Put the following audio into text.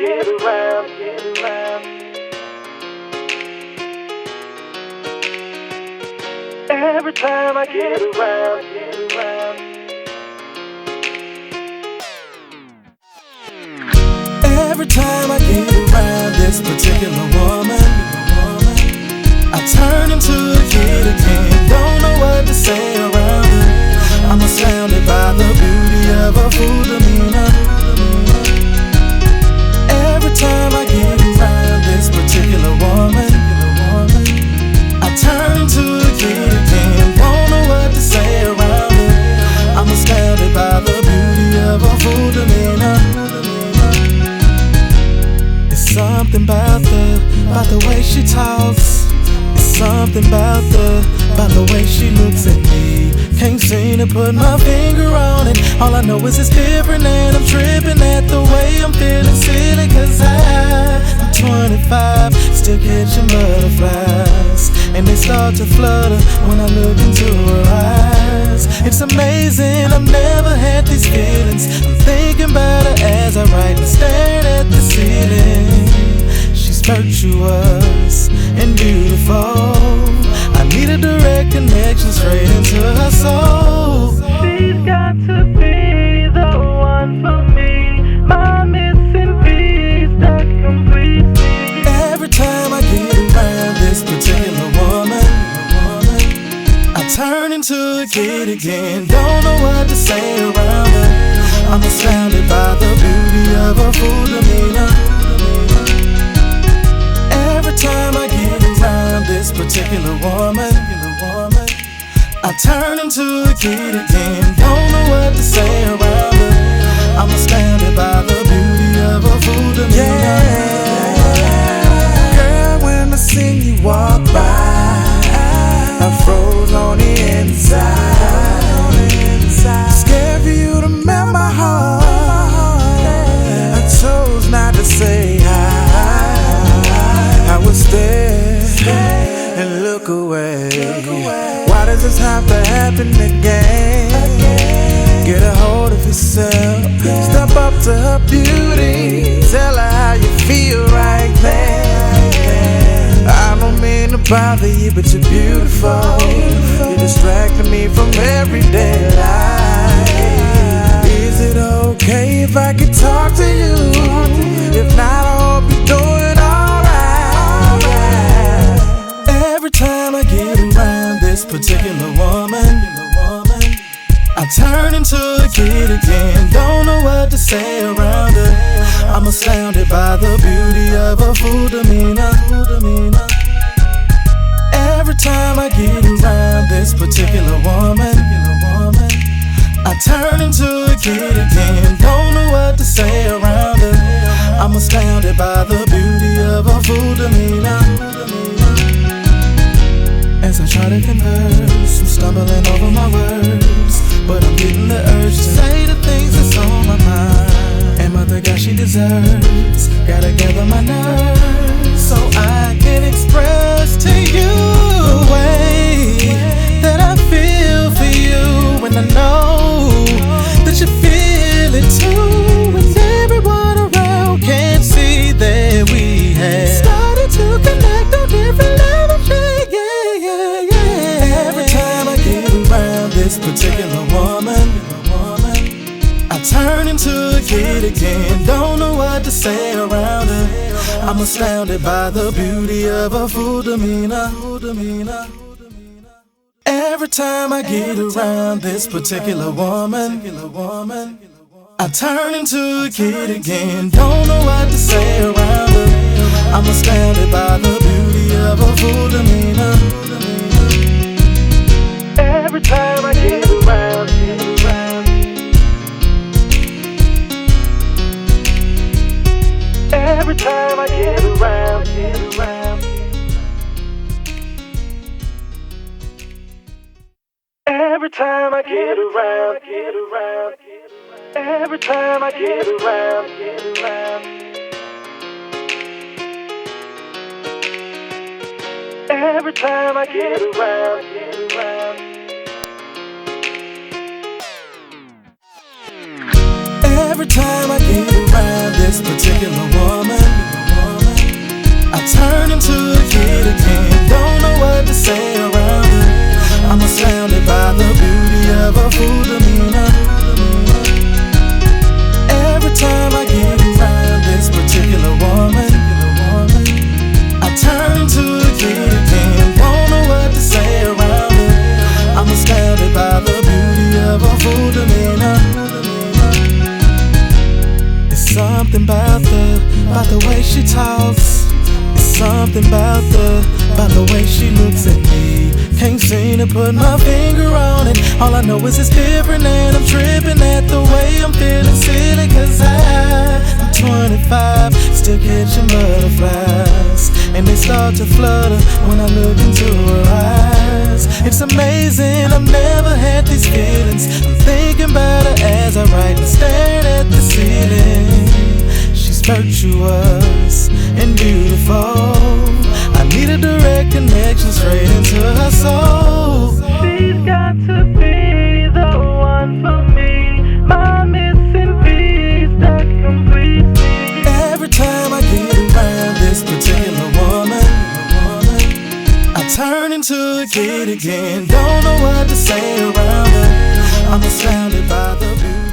get around. Every time I get around. Every time I get around this particular woman, I turn into a kid again. Don't know what to say around her. I'm astounded by the beauty of her full demeanor. Every time I get around this particular woman, I turn into a kid again. Don't know what to say around her. I'm astounded by the beauty of her full demeanor. Something about the way she talks. It's something about the way she looks at me. Can't seem to put my finger on it. All I know is it's different and I'm tripping at the way I'm feeling silly. Cause I'm 25, still catching butterflies, and they start to flutter when I look into her eyes. It's amazing, I've never had these feelings. I'm thinking about her as I write and stare at the ceiling. She's virtuous and beautiful. I need a direct connection straight into her soul. She's got to be the one for me, my missing piece that completes me. Every time I get around this particular woman, I turn into a kid again. Don't know what to say around her. I'm astounded by the beauty of her full demeanor. Every time I get around this particular woman, I turn into a kid again. Don't know what to say around her. I'm astounded by the beauty of her full demeanor. Girl, when I seen you walk by, I froze on the inside. Scared for you to melt my heart. I chose not to say hi. I would stare and look away. Why does this have to happen again? Get a hold of yourself. Step up to her beauty. Tell her how you feel right there. I don't mean to bother you, but you're beautiful. You're distracting me from everyday life. Is it okay if I could talk to you? If not, I hope you're doing alright. Every time I get around this particular woman, I turn into a kid again. Don't know what to say around her. I'm astounded by the beauty of her full demeanor. Every time I get around this particular woman, I turn into a kid again. Don't know what to say around her. I'm astounded by the beauty of her full demeanor. As I try to converse, I'm stumbling over my words, but I'm getting the urge to say the things that's on my mind. Am I the guy she deserves? Gotta gather my nerves so I can express to you the way that I feel for you. And I know that you feel it too. And everyone around can see that we have started to connect on different levels. Every time I get around this particular woman, I turn into a kid again. Don't know what to say around her. I'm astounded by the beauty of her full demeanor. Every time I get around this particular woman, I turn into a kid again. Don't know what to say around her. I'm astounded by the beauty of her full demeanor. Every time I get around. Every time I get around. Every time I get around. Every time I get around. Every time I get around. Every time I get around around this particular woman, I turn into a kid again. Don't know what to say around her. I'm astounded by the beauty of her full demeanor. Every time I get around this particular woman, I turn into a kid again. Don't know what to say around her. I'm astounded by the beauty of her full demeanor. It's something about the way she talks. It's something about the way she looks at me. Can't seem to put my finger on it. All I know is it's different and I'm tripping at the way I'm feeling silly. Cause I'm 25, still catching butterflies, and they start to flutter when I look into her eyes. It's amazing, I've never had these feelings. I'm thinking about her as I write and stare at the ceiling. She's virtuous and beautiful. I need a direct connection straight into her soul. She's got to be the one for me, my missing piece that completes me. Every time I get around this particular woman, I turn into a kid again. Don't know what to say around her. I'm astounded by the beauty.